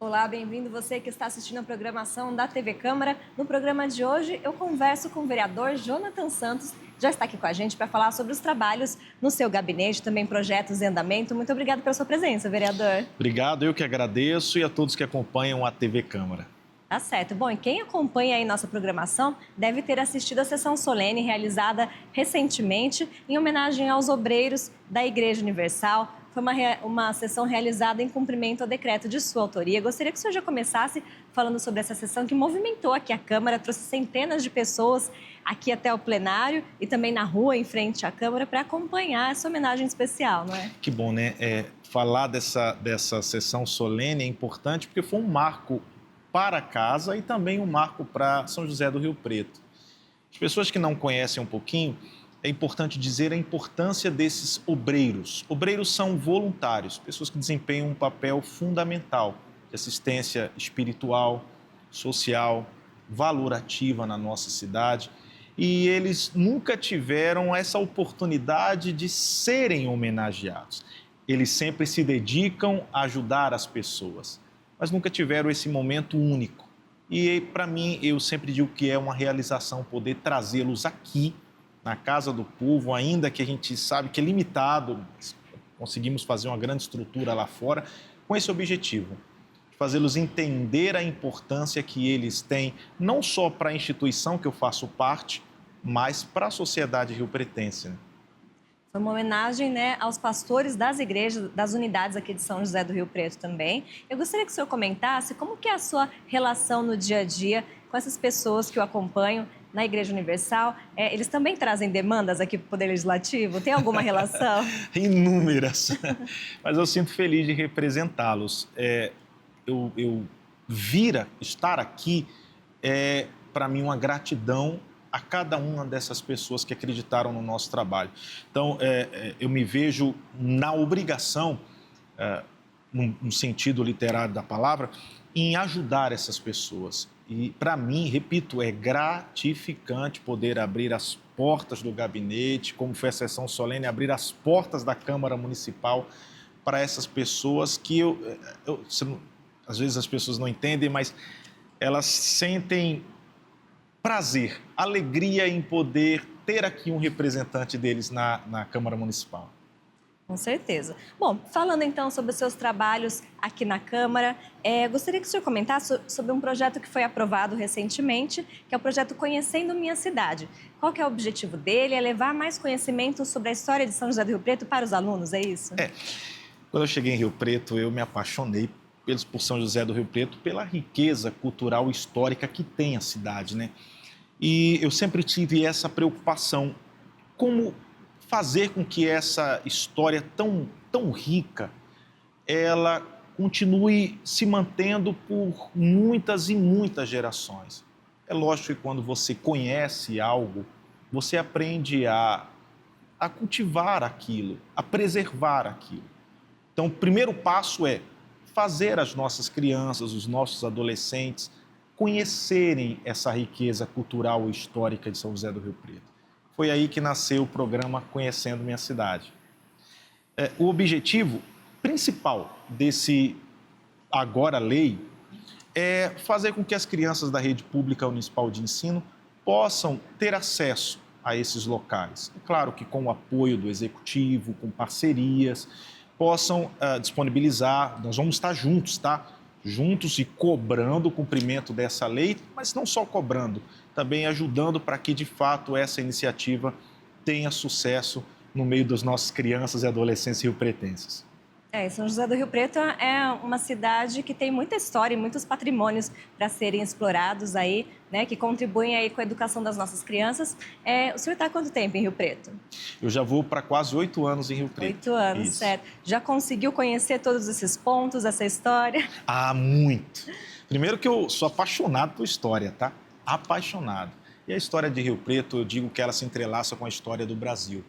Olá, bem-vindo você que está assistindo a programação da TV Câmara. No programa de hoje, eu converso com o vereador Jonathan Santos, que já está aqui com a gente para falar sobre os trabalhos no seu gabinete, também projetos em andamento. Muito obrigada pela sua presença, vereador. Obrigado, eu que agradeço e a todos que acompanham a TV Câmara. Tá certo. Bom, e quem acompanha aí nossa programação deve ter assistido a sessão solene realizada recentemente em homenagem aos obreiros da Igreja Universal. Foi uma sessão realizada em cumprimento ao decreto de sua autoria. Gostaria que o senhor já começasse falando sobre essa sessão que movimentou aqui a Câmara, trouxe centenas de pessoas aqui até o plenário e também na rua, em frente à Câmara, para acompanhar essa homenagem especial, não é? Que bom, né? Falar dessa sessão solene é importante porque foi um marco para casa e também um marco para São José do Rio Preto. As pessoas que não conhecem um pouquinho, é importante dizer a importância desses obreiros. Obreiros são voluntários, pessoas que desempenham um papel fundamental de assistência espiritual, social, valorativa na nossa cidade. E eles nunca tiveram essa oportunidade de serem homenageados. Eles sempre se dedicam a ajudar as pessoas, mas nunca tiveram esse momento único. E, para mim, eu sempre digo que é uma realização poder trazê-los aqui, na Casa do Povo, ainda que a gente sabe que é limitado, conseguimos fazer uma grande estrutura lá fora, com esse objetivo, de fazê-los entender a importância que eles têm, não só para a instituição que eu faço parte, mas para a sociedade riopretense, né? Foi uma homenagem, né, aos pastores das igrejas, das unidades aqui de São José do Rio Preto também. Eu gostaria que o senhor comentasse como que é a sua relação no dia a dia com essas pessoas que o acompanham na Igreja Universal. Eles também trazem demandas aqui para o Poder Legislativo? Tem alguma relação? Inúmeras, mas eu sinto feliz de representá-los. Estar aqui é, para mim, uma gratidão a cada uma dessas pessoas que acreditaram no nosso trabalho. Então, eu me vejo na obrigação, no sentido literário da palavra, em ajudar essas pessoas. E, para mim, repito, é gratificante poder abrir as portas do gabinete, como foi a sessão solene, abrir as portas da Câmara Municipal para essas pessoas que às vezes as pessoas não entendem, mas elas sentem prazer, alegria em poder ter aqui um representante deles na Câmara Municipal. Com certeza. Bom, falando então sobre os seus trabalhos aqui na Câmara, gostaria que o senhor comentasse sobre um projeto que foi aprovado recentemente, que é o projeto Conhecendo Minha Cidade. Qual que é o objetivo dele? É levar mais conhecimento sobre a história de São José do Rio Preto para os alunos, é isso? Quando eu cheguei em Rio Preto, eu me apaixonei por São José do Rio Preto, pela riqueza cultural e histórica que tem a cidade, né? E eu sempre tive essa preocupação, como fazer com que essa história tão rica, ela continue se mantendo por muitas e muitas gerações. É lógico que quando você conhece algo, você aprende a cultivar aquilo, a preservar aquilo. Então, o primeiro passo é fazer as nossas crianças, os nossos adolescentes, conhecerem essa riqueza cultural e histórica de São José do Rio Preto. Foi aí que nasceu o programa Conhecendo Minha Cidade. O objetivo principal desse agora lei é fazer com que as crianças da rede pública municipal de ensino possam ter acesso a esses locais. É claro que com o apoio do executivo, com parcerias, possam disponibilizar, nós vamos estar juntos, tá? Juntos e cobrando o cumprimento dessa lei, mas não só cobrando, também ajudando para que, de fato, essa iniciativa tenha sucesso no meio das nossas crianças e adolescentes riopretenses. São José do Rio Preto é uma cidade que tem muita história e muitos patrimônios para serem explorados aí, né, que contribuem aí com a educação das nossas crianças. O senhor está há quanto tempo em Rio Preto? Eu já vou para quase 8 anos em Rio Preto. 8 anos, Isso. Certo. Já conseguiu conhecer todos esses pontos, essa história? Ah, muito. Primeiro que eu sou apaixonado por história, tá? Apaixonado. E a história de Rio Preto, eu digo que ela se entrelaça com a história do Brasil.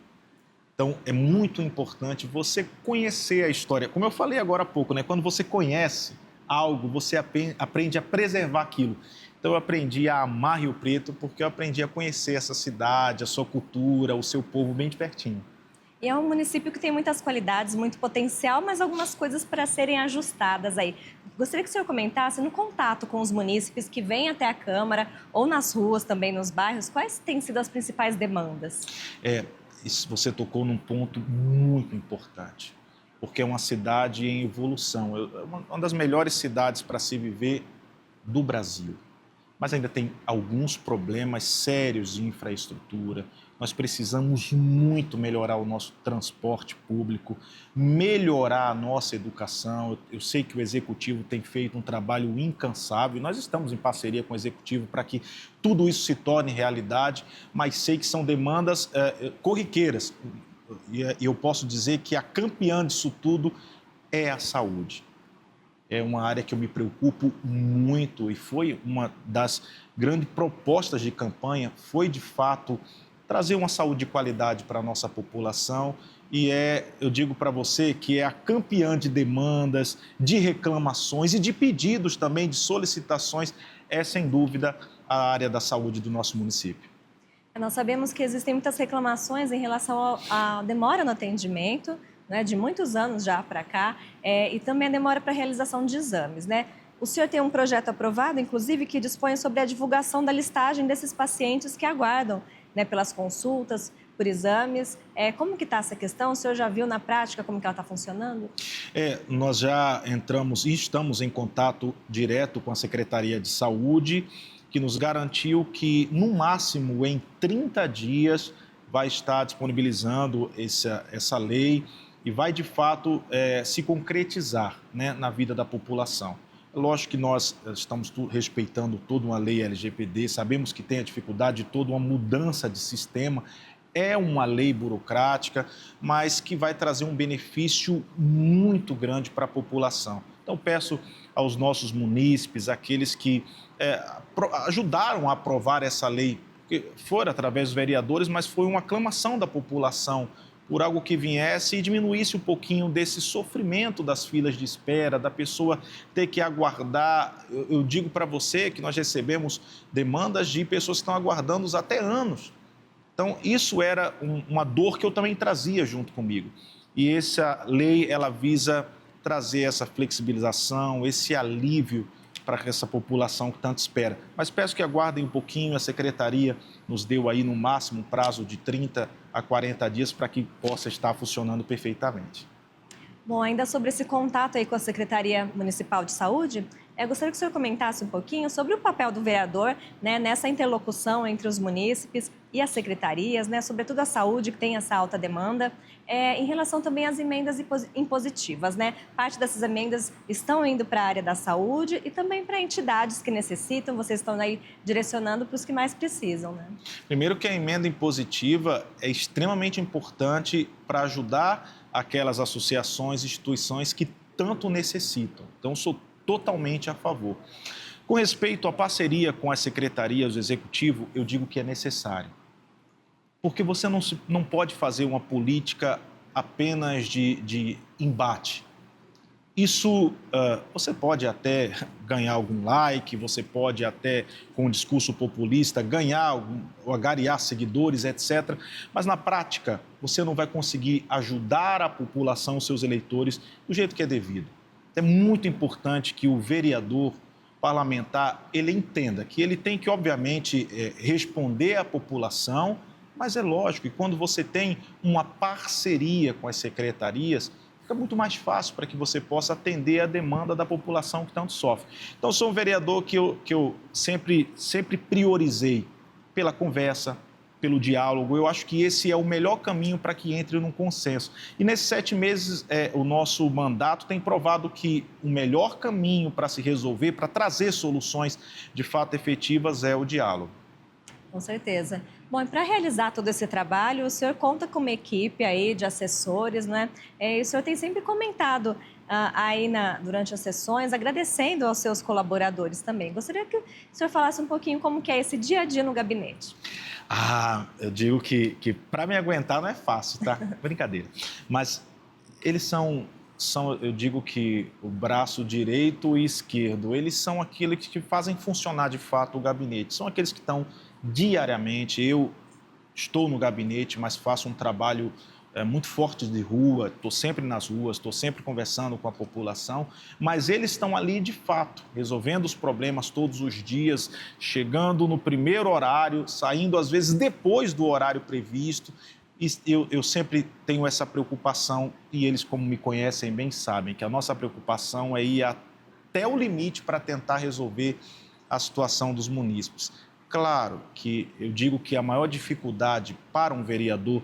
Então, é muito importante você conhecer a história. Como eu falei agora há pouco, né? Quando você conhece algo, você aprende a preservar aquilo. Então, eu aprendi a amar Rio Preto porque eu aprendi a conhecer essa cidade, a sua cultura, o seu povo bem de pertinho. E é um município que tem muitas qualidades, muito potencial, mas algumas coisas para serem ajustadas aí. Gostaria que o senhor comentasse, no contato com os munícipes que vêm até a Câmara, ou nas ruas, também nos bairros, quais têm sido as principais demandas? Você tocou num ponto muito importante, porque é uma cidade em evolução, é uma das melhores cidades para se viver do Brasil. Mas ainda tem alguns problemas sérios de infraestrutura. Nós precisamos muito melhorar o nosso transporte público, melhorar a nossa educação. Eu sei que o Executivo tem feito um trabalho incansável, nós estamos em parceria com o Executivo para que tudo isso se torne realidade, mas sei que são demandas corriqueiras. E eu posso dizer que a campeã disso tudo é a saúde. É uma área que eu me preocupo muito e foi uma das grandes propostas de campanha, foi de fato trazer uma saúde de qualidade para a nossa população e eu digo para você que é a campeã de demandas, de reclamações e de pedidos também, de solicitações, é sem dúvida a área da saúde do nosso município. Nós sabemos que existem muitas reclamações em relação à demora no atendimento, né, de muitos anos já para cá, e também a demora para a realização de exames, né? O senhor tem um projeto aprovado, inclusive, que dispõe sobre a divulgação da listagem desses pacientes que aguardam, né, pelas consultas, por exames. Como que está essa questão? O senhor já viu na prática como que ela está funcionando? Nós já entramos e estamos em contato direto com a Secretaria de Saúde, que nos garantiu que, no máximo, em 30 dias, vai estar disponibilizando essa lei e vai, de fato, se concretizar, né, na vida da população. Lógico que nós estamos respeitando toda uma lei LGPD, sabemos que tem a dificuldade de toda uma mudança de sistema, é uma lei burocrática, mas que vai trazer um benefício muito grande para a população. Então, peço aos nossos munícipes, aqueles que ajudaram a aprovar essa lei, que foi através dos vereadores, mas foi uma aclamação da população por algo que viesse e diminuísse um pouquinho desse sofrimento das filas de espera, da pessoa ter que aguardar. Eu digo para você que nós recebemos demandas de pessoas que estão aguardando até anos. Então, isso era uma dor que eu também trazia junto comigo. E essa lei, ela visa trazer essa flexibilização, esse alívio para essa população que tanto espera. Mas peço que aguardem um pouquinho, a Secretaria nos deu aí no máximo um prazo de 30 a 40 dias para que possa estar funcionando perfeitamente. Bom, ainda sobre esse contato aí com a Secretaria Municipal de Saúde, eu gostaria que o senhor comentasse um pouquinho sobre o papel do vereador, né, nessa interlocução entre os munícipes e as secretarias, né, sobretudo a saúde, que tem essa alta demanda, em relação também às emendas impositivas, né? Parte dessas emendas estão indo para a área da saúde e também para entidades que necessitam, vocês estão aí direcionando para os que mais precisam, né? Primeiro que a emenda impositiva é extremamente importante para ajudar aquelas associações, instituições que tanto necessitam. Então, sou totalmente a favor. Com respeito à parceria com as secretarias do Executivo, eu digo que é necessário. Porque você não pode fazer uma política apenas de embate. Isso, você pode até ganhar algum like, você pode até, com um discurso populista, ganhar ou agariar seguidores, etc. Mas, na prática, você não vai conseguir ajudar a população, os seus eleitores, do jeito que é devido. É muito importante que o vereador parlamentar, ele entenda que ele tem que, obviamente, responder à população, mas é lógico que quando você tem uma parceria com as secretarias, fica muito mais fácil para que você possa atender a demanda da população que tanto sofre. Então, sou um vereador que eu sempre priorizei pela conversa, pelo diálogo. Eu acho que esse é o melhor caminho para que entre num consenso. E nesses 7 meses, o nosso mandato tem provado que o melhor caminho para se resolver, para trazer soluções de fato efetivas, é o diálogo. Com certeza. Bom, e para realizar todo esse trabalho, o senhor conta com uma equipe aí de assessores, né? E o senhor tem sempre comentado durante as sessões, agradecendo aos seus colaboradores também. Gostaria que o senhor falasse um pouquinho como que é esse dia a dia no gabinete. Eu digo que para me aguentar não é fácil, tá? Brincadeira. Mas eles são, eu digo que o braço direito e esquerdo, eles são aqueles que fazem funcionar de fato o gabinete. São aqueles que estão diariamente. Eu estou no gabinete, mas faço um trabalho muito fortes de rua, estou sempre nas ruas, estou sempre conversando com a população, mas eles estão ali de fato, resolvendo os problemas todos os dias, chegando no primeiro horário, saindo às vezes depois do horário previsto. E eu sempre tenho essa preocupação, e eles, como me conhecem bem, sabem que a nossa preocupação é ir até o limite para tentar resolver a situação dos munícipes. Claro que eu digo que a maior dificuldade para um vereador,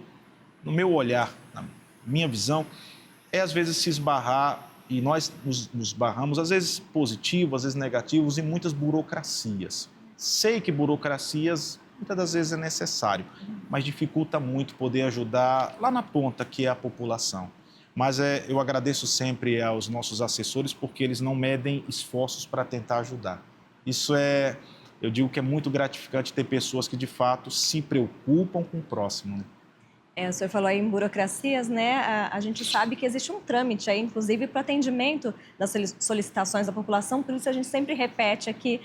no meu olhar, na minha visão, é às vezes se esbarrar, e nós nos esbarramos, às vezes positivos, às vezes negativos, em muitas burocracias. Sei que burocracias, muitas das vezes é necessário, mas dificulta muito poder ajudar lá na ponta, que é a população. Mas eu agradeço sempre aos nossos assessores, porque eles não medem esforços para tentar ajudar. Isso eu digo que é muito gratificante ter pessoas que de fato se preocupam com o próximo, né? O senhor falou aí em burocracias, né? A gente sabe que existe um trâmite aí, inclusive, para atendimento das solicitações da população, por isso a gente sempre repete aqui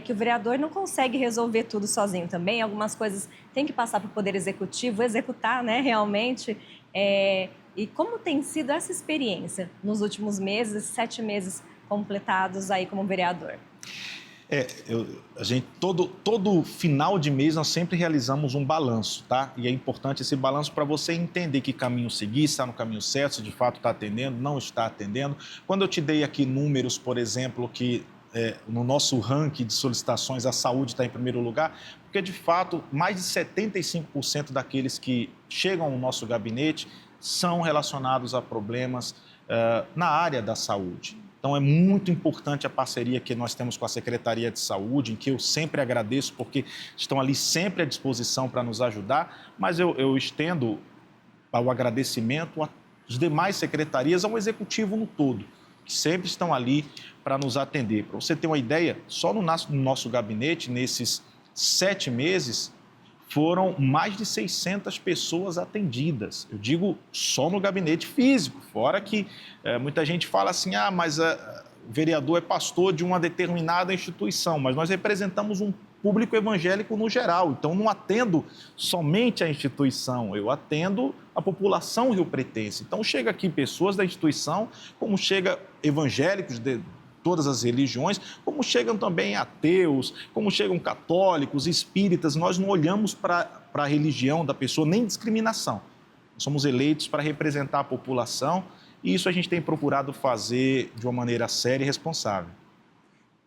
que o vereador não consegue resolver tudo sozinho também. Algumas coisas tem que passar para o Poder Executivo, executar, né, realmente. E como tem sido essa experiência nos últimos meses, 7 meses completados aí como vereador? Todo final de mês nós sempre realizamos um balanço, tá? E é importante esse balanço para você entender que caminho seguir, se está no caminho certo, se de fato está atendendo, não está atendendo. Quando eu te dei aqui números, por exemplo, que no nosso ranking de solicitações a saúde está em primeiro lugar, porque de fato mais de 75% daqueles que chegam ao nosso gabinete são relacionados a problemas na área da saúde. Então, é muito importante a parceria que nós temos com a Secretaria de Saúde, em que eu sempre agradeço, porque estão ali sempre à disposição para nos ajudar, mas eu estendo o agradecimento às demais secretarias, ao Executivo no todo, que sempre estão ali para nos atender. Para você ter uma ideia, só no nosso gabinete, nesses 7 meses, foram mais de 600 pessoas atendidas. Eu digo só no gabinete físico, fora que muita gente fala assim, mas o vereador é pastor de uma determinada instituição, mas nós representamos um público evangélico no geral, então não atendo somente a instituição, eu atendo a população riopretense. Então chega aqui pessoas da instituição, como chega evangélicos de todas as religiões, como chegam também ateus, como chegam católicos, espíritas. Nós não olhamos para a religião da pessoa, nem discriminação. Nós somos eleitos para representar a população e isso a gente tem procurado fazer de uma maneira séria e responsável.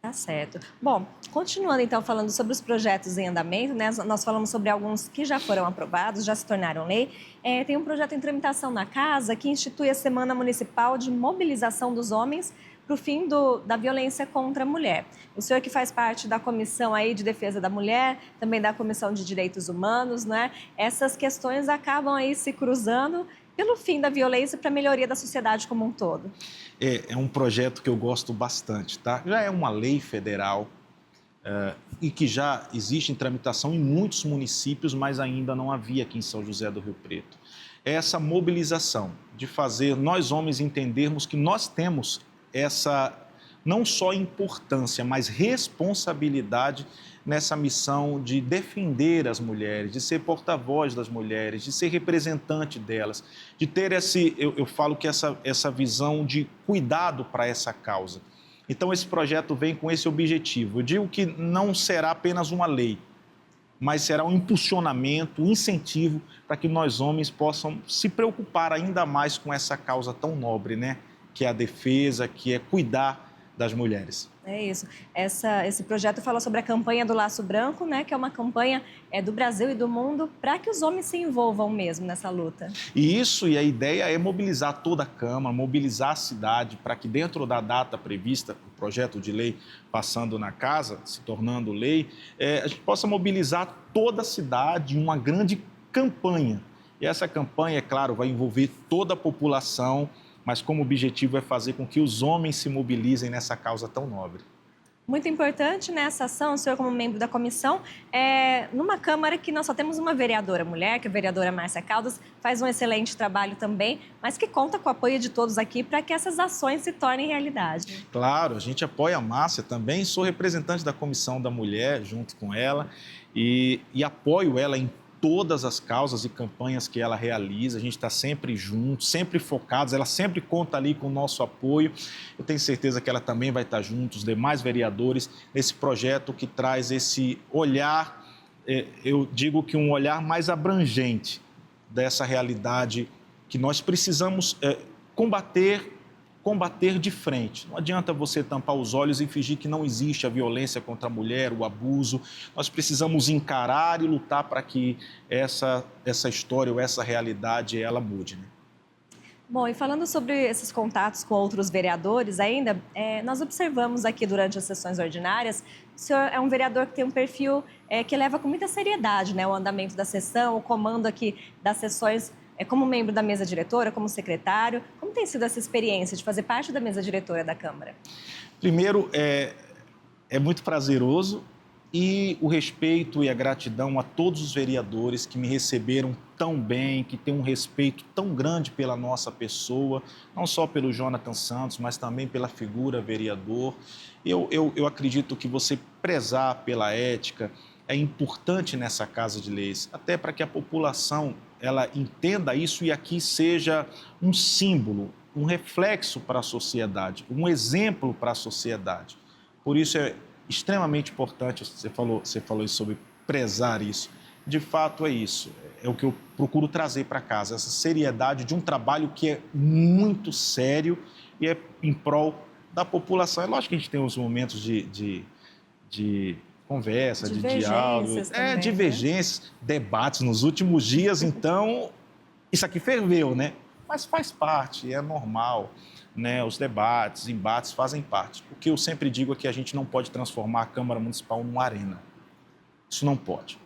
Tá certo. Bom, continuando então falando sobre os projetos em andamento, né? Nós falamos sobre alguns que já foram aprovados, já se tornaram lei. Tem um projeto em tramitação na Casa que institui a Semana Municipal de Mobilização dos Homens para o fim da violência contra a mulher. O senhor que faz parte da Comissão aí de Defesa da Mulher, também da Comissão de Direitos Humanos, né? Essas questões acabam aí se cruzando pelo fim da violência para a melhoria da sociedade como um todo. É um projeto que eu gosto bastante, tá? Já é uma lei federal e que já existe em tramitação em muitos municípios, mas ainda não havia aqui em São José do Rio Preto. É essa mobilização de fazer nós homens entendermos que nós temos essa não só importância, mas responsabilidade nessa missão de defender as mulheres, de ser porta-voz das mulheres, de ser representante delas, de ter eu falo que essa visão de cuidado para essa causa. Então esse projeto vem com esse objetivo. Eu digo que não será apenas uma lei, mas será um impulsionamento, um incentivo para que nós homens possam se preocupar ainda mais com essa causa tão nobre, né? Que é a defesa, que é cuidar das mulheres. É isso. Esse projeto fala sobre a campanha do Laço Branco, né, que é uma campanha do Brasil e do mundo para que os homens se envolvam mesmo nessa luta. E a ideia é mobilizar toda a Câmara, mobilizar a cidade para que dentro da data prevista, o projeto de lei passando na Casa, se tornando lei, a gente possa mobilizar toda a cidade em uma grande campanha. E essa campanha, é claro, vai envolver toda a população, mas como objetivo é fazer com que os homens se mobilizem nessa causa tão nobre. Muito importante nessa ação, o senhor como membro da comissão, numa Câmara que nós só temos uma vereadora mulher, que é a vereadora Márcia Caldas, faz um excelente trabalho também, mas que conta com o apoio de todos aqui para que essas ações se tornem realidade. Claro, a gente apoia a Márcia também, sou representante da Comissão da Mulher junto com ela e apoio ela em todas as causas e campanhas que ela realiza, a gente está sempre junto, sempre focados, ela sempre conta ali com o nosso apoio. Eu tenho certeza que ela também vai estar junto, os demais vereadores, nesse projeto que traz esse olhar, eu digo que um olhar mais abrangente dessa realidade que nós precisamos combater de frente. Não adianta você tampar os olhos e fingir que não existe a violência contra a mulher, o abuso. Nós precisamos encarar e lutar para que essa história ou essa realidade ela mude, né? Bom, e falando sobre esses contatos com outros vereadores ainda, nós observamos aqui durante as sessões ordinárias, o senhor é um vereador que tem um perfil que leva com muita seriedade, né, o andamento da sessão, o comando aqui das sessões, como membro da mesa diretora, como secretário. Como tem sido essa experiência de fazer parte da mesa diretora da Câmara? Primeiro, é muito prazeroso, e o respeito e a gratidão a todos os vereadores que me receberam tão bem, que têm um respeito tão grande pela nossa pessoa, não só pelo Jonathan Santos, mas também pela figura vereador. Eu acredito que você prezar pela ética é importante nessa Casa de Leis, até para que a população ela entenda isso e aqui seja um símbolo, um reflexo para a sociedade, um exemplo para a sociedade. Por isso é extremamente importante, você falou isso sobre prezar isso. De fato é isso, é o que eu procuro trazer para casa, essa seriedade de um trabalho que é muito sério e é em prol da população. É lógico que a gente tem uns momentos de conversa, de diálogo, também, divergências, debates nos últimos dias, então isso aqui ferveu, né? Mas faz parte, é normal, né? Os debates, embates fazem parte. O que eu sempre digo é que a gente não pode transformar a Câmara Municipal numa arena. Isso não pode,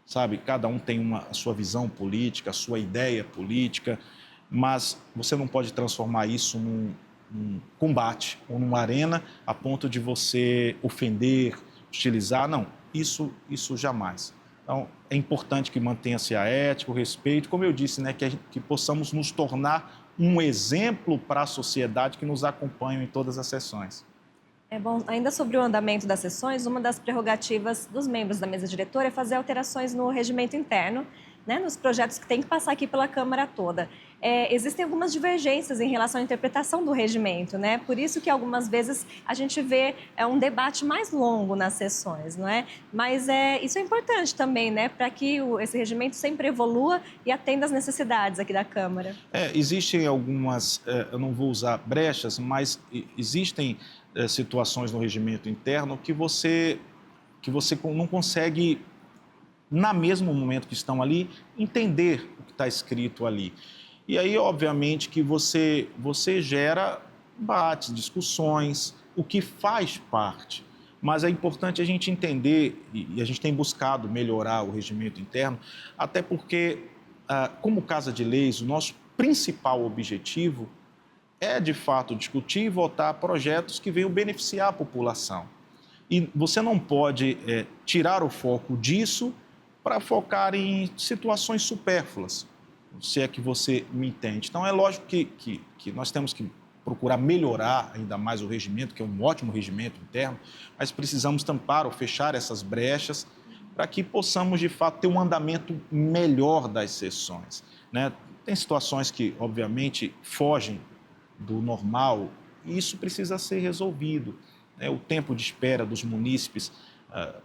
sabe? Cada um tem a sua visão política, a sua ideia política, mas você não pode transformar isso num combate ou numa arena a ponto de você ofender, hostilizar. Não, isso jamais. Então, é importante que mantenha-se a ética, o respeito, como eu disse, né, que possamos nos tornar um exemplo para a sociedade que nos acompanha em todas as sessões. É bom, ainda sobre o andamento das sessões, uma das prerrogativas dos membros da mesa diretora é fazer alterações no regimento interno, né, nos projetos que tem que passar aqui pela Câmara toda. Existem algumas divergências em relação à interpretação do regimento, né? Por isso que algumas vezes a gente vê um debate mais longo nas sessões, não é? Mas isso é importante também, né? Para que esse regimento sempre evolua e atenda às necessidades aqui da Câmara. Existem algumas, eu não vou usar brechas, mas existem situações no regimento interno que você não consegue, no mesmo momento que estão ali, entender o que está escrito ali. E aí, obviamente, que você gera debates, discussões, o que faz parte. Mas é importante a gente entender, e a gente tem buscado melhorar o regimento interno, até porque, como Casa de Leis, o nosso principal objetivo é, de fato, discutir e votar projetos que venham beneficiar a população. E você não pode tirar o foco disso para focar em situações supérfluas, se é que você me entende. Então, é lógico que nós temos que procurar melhorar ainda mais o regimento, que é um ótimo regimento interno, mas precisamos tampar ou fechar essas brechas para que possamos, de fato, ter um andamento melhor das sessões, né? Tem situações que, obviamente, fogem do normal e isso precisa ser resolvido, né? O tempo de espera dos munícipes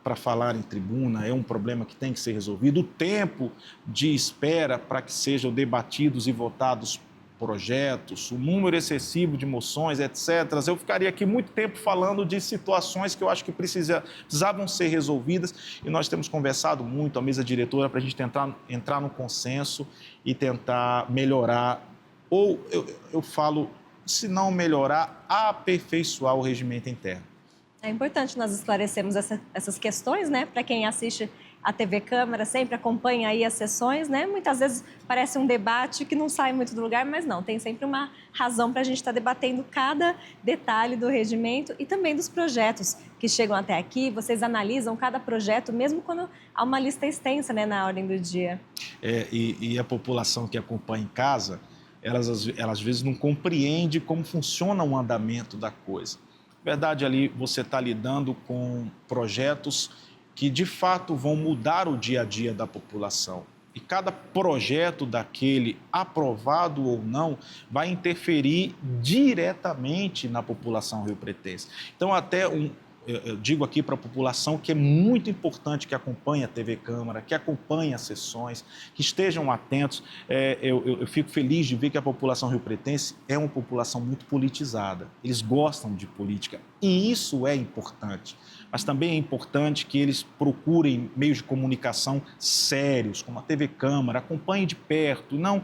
para falar em tribuna é um problema que tem que ser resolvido. O tempo de espera para que sejam debatidos e votados projetos, o número excessivo de moções, etc. Eu ficaria aqui muito tempo falando de situações que eu acho que precisavam ser resolvidas e nós temos conversado muito, a mesa diretora, para a gente tentar entrar no consenso e tentar melhorar, ou eu falo, se não melhorar, aperfeiçoar o regimento interno. É importante nós esclarecermos essas questões, né? Para quem assiste a TV Câmara, sempre acompanha aí as sessões, né? Muitas vezes parece um debate que não sai muito do lugar, mas não, tem sempre uma razão para a gente estar debatendo cada detalhe do regimento e também dos projetos que chegam até aqui. Vocês analisam cada projeto, mesmo quando há uma lista extensa, né, na ordem do dia. E a população que acompanha em casa, elas às vezes não compreende como funciona o andamento da coisa. Na verdade, ali você está lidando com projetos que de fato vão mudar o dia a dia da população. E cada projeto daquele, aprovado ou não, vai interferir diretamente na população riopretense. Então, eu digo aqui para a população que é muito importante que acompanhe a TV Câmara, que acompanhe as sessões, que estejam atentos. Eu fico feliz de ver que a população riopretense é uma população muito politizada. Eles gostam de política e isso é importante. Mas também é importante que eles procurem meios de comunicação sérios, como a TV Câmara, acompanhem de perto, não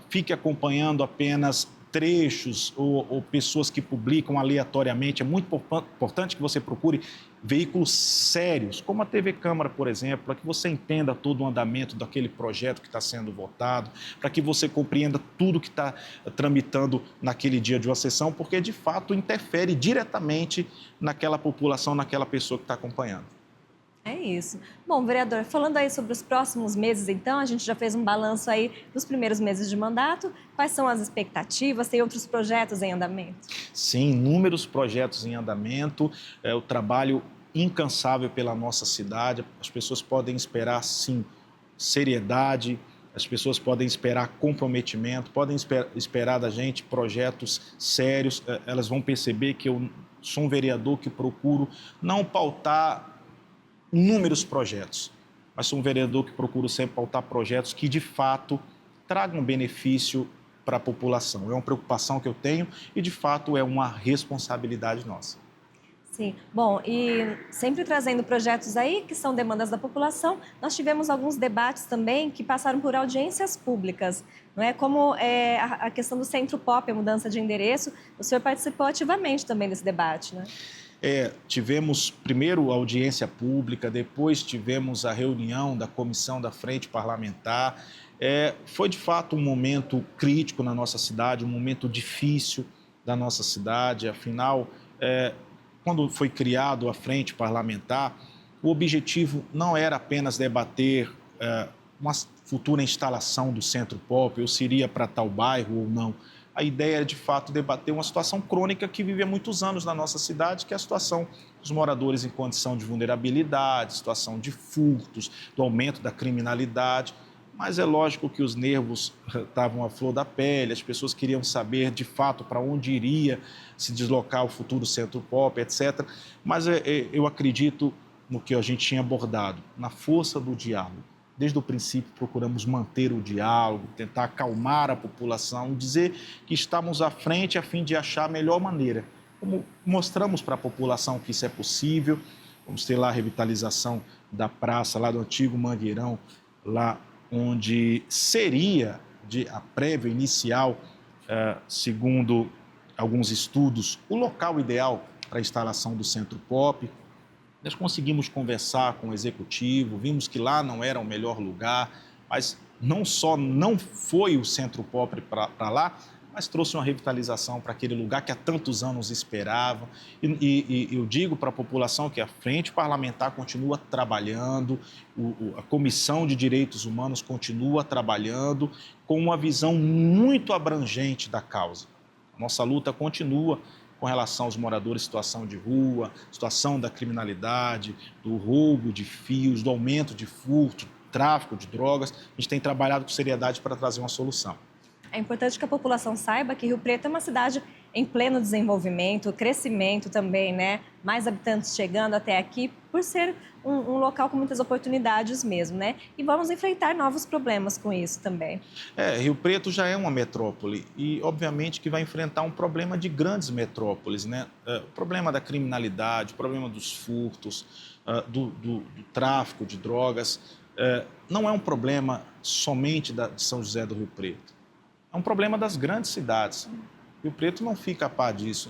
fique acompanhando apenas trechos ou pessoas que publicam aleatoriamente. É muito importante que você procure veículos sérios, como a TV Câmara, por exemplo, para que você entenda todo o andamento daquele projeto que está sendo votado, para que você compreenda tudo que está tramitando naquele dia de uma sessão, porque, de fato, interfere diretamente naquela população, naquela pessoa que está acompanhando. É isso. Bom, vereador, falando aí sobre os próximos meses, então, a gente já fez um balanço aí dos primeiros meses de mandato. Quais são as expectativas? Tem outros projetos em andamento? Sim, inúmeros projetos em andamento, o trabalho incansável pela nossa cidade. As pessoas podem esperar, sim, seriedade, as pessoas podem esperar comprometimento, podem esperar da gente projetos sérios. Elas vão perceber que eu sou um vereador que procuro não pautar inúmeros projetos, mas sou um vereador que procuro sempre pautar projetos que, de fato, tragam benefício para a população. É uma preocupação que eu tenho e, de fato, é uma responsabilidade nossa. Sim. Bom, e sempre trazendo projetos aí que são demandas da população, nós tivemos alguns debates também que passaram por audiências públicas, não é? Como a questão do Centro Pop, a mudança de endereço, o senhor participou ativamente também desse debate, né? Tivemos primeiro a audiência pública, depois tivemos a reunião da comissão da Frente Parlamentar. Foi, de fato, um momento crítico na nossa cidade, um momento difícil da nossa cidade. Afinal, quando foi criado a Frente Parlamentar, o objetivo não era apenas debater uma futura instalação do Centro Pop, ou se iria para tal bairro ou não. A ideia era, de fato, debater uma situação crônica que vive há muitos anos na nossa cidade, que é a situação dos moradores em condição de vulnerabilidade, situação de furtos, do aumento da criminalidade. Mas é lógico que os nervos estavam à flor da pele, as pessoas queriam saber, de fato, para onde iria se deslocar o futuro Centro Pop, etc. Mas eu acredito no que a gente tinha abordado, na força do diálogo. Desde o princípio, procuramos manter o diálogo, tentar acalmar a população, dizer que estamos à frente a fim de achar a melhor maneira. Como mostramos para a população que isso é possível, vamos ter lá a revitalização da praça, lá do antigo Mangueirão, lá onde seria a prévia inicial, segundo alguns estudos, o local ideal para a instalação do Centro Pop. Nós conseguimos conversar com o executivo, vimos que lá não era o melhor lugar, mas não só não foi o Centro Pop para lá, mas trouxe uma revitalização para aquele lugar que há tantos anos esperava. E eu digo para a população que a Frente Parlamentar continua trabalhando, a Comissão de Direitos Humanos continua trabalhando com uma visão muito abrangente da causa. A nossa luta continua com relação aos moradores em situação de rua, situação da criminalidade, do roubo de fios, do aumento de furto, tráfico de drogas. A gente tem trabalhado com seriedade para trazer uma solução. É importante que a população saiba que Rio Preto é uma cidade em pleno desenvolvimento, crescimento também, né? Mais habitantes chegando até aqui, por ser um local com muitas oportunidades mesmo, né? E vamos enfrentar novos problemas com isso também. Rio Preto já é uma metrópole e, obviamente, que vai enfrentar um problema de grandes metrópoles, né? O problema da criminalidade, o problema dos furtos, do tráfico de drogas, não é um problema somente de São José do Rio Preto. É um problema das grandes cidades. Rio Preto não fica a par disso.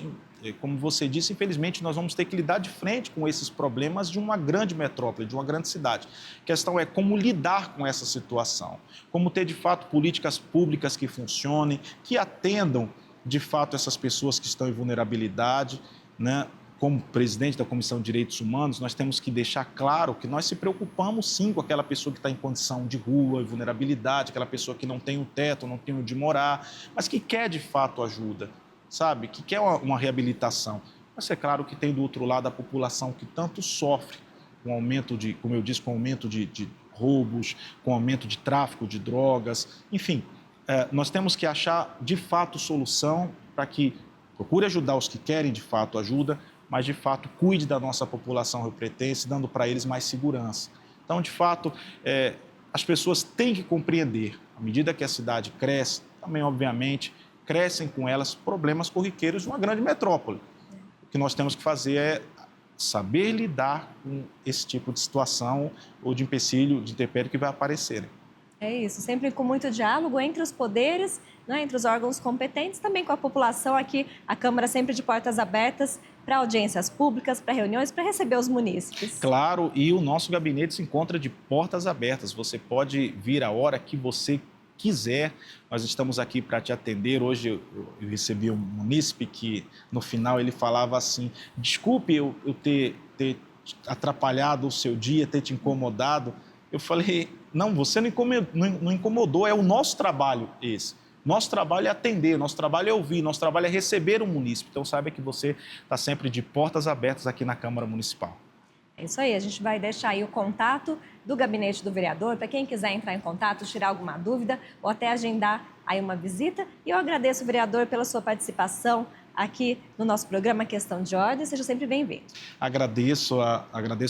Como você disse, infelizmente, nós vamos ter que lidar de frente com esses problemas de uma grande metrópole, de uma grande cidade. A questão é como lidar com essa situação, como ter, de fato, políticas públicas que funcionem, que atendam, de fato, essas pessoas que estão em vulnerabilidade, né? Como presidente da Comissão de Direitos Humanos, nós temos que deixar claro que nós se preocupamos, sim, com aquela pessoa que está em condição de rua e vulnerabilidade, aquela pessoa que não tem um teto, não tem onde morar, mas que quer, de fato, ajuda, sabe? Que quer uma reabilitação. Mas é claro que tem do outro lado a população que tanto sofre, com aumento de, como eu disse, com aumento de roubos, com aumento de tráfico de drogas, enfim, nós temos que achar de fato solução para que procure ajudar os que querem de fato ajuda, mas de fato cuide da nossa população riopretense, dando para eles mais segurança. Então, de fato, as pessoas têm que compreender, à medida que a cidade cresce, também, obviamente, crescem com elas problemas corriqueiros de uma grande metrópole. O que nós temos que fazer é saber lidar com esse tipo de situação ou de empecilho, de intempérie que vai aparecer. É isso, sempre com muito diálogo entre os poderes, né, entre os órgãos competentes, também com a população aqui, a Câmara sempre de portas abertas para audiências públicas, para reuniões, para receber os munícipes. Claro, e o nosso gabinete se encontra de portas abertas, você pode vir a hora que você quiser, nós estamos aqui para te atender. Hoje eu recebi um munícipe que no final ele falava assim, desculpe eu ter atrapalhado o seu dia, ter te incomodado. Eu falei, não, você não incomodou, é o nosso trabalho esse. Nosso trabalho é atender, nosso trabalho é ouvir, nosso trabalho é receber o munícipe. Então saiba que você está sempre de portas abertas aqui na Câmara Municipal. É isso aí, a gente vai deixar aí o contato do gabinete do vereador para quem quiser entrar em contato, tirar alguma dúvida ou até agendar aí uma visita. E eu agradeço, vereador, pela sua participação aqui no nosso programa Questão de Ordem. Seja sempre bem-vindo. Agradeço a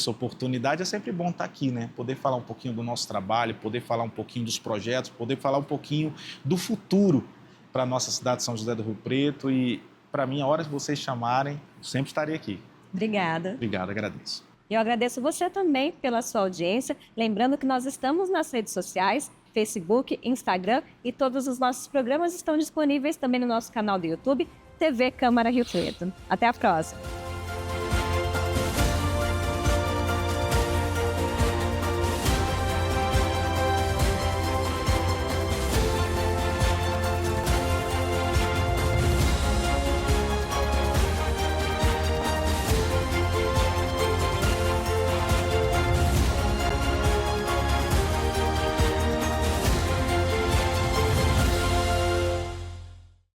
oportunidade, é sempre bom estar aqui, né? Poder falar um pouquinho do nosso trabalho, poder falar um pouquinho dos projetos, poder falar um pouquinho do futuro para a nossa cidade de São José do Rio Preto. E, para mim, a hora que vocês chamarem, sempre estarei aqui. Obrigada. Obrigado, agradeço. E eu agradeço você também pela sua audiência. Lembrando que nós estamos nas redes sociais, Facebook, Instagram, e todos os nossos programas estão disponíveis também no nosso canal do YouTube, TV Câmara Rio Preto. Até a próxima!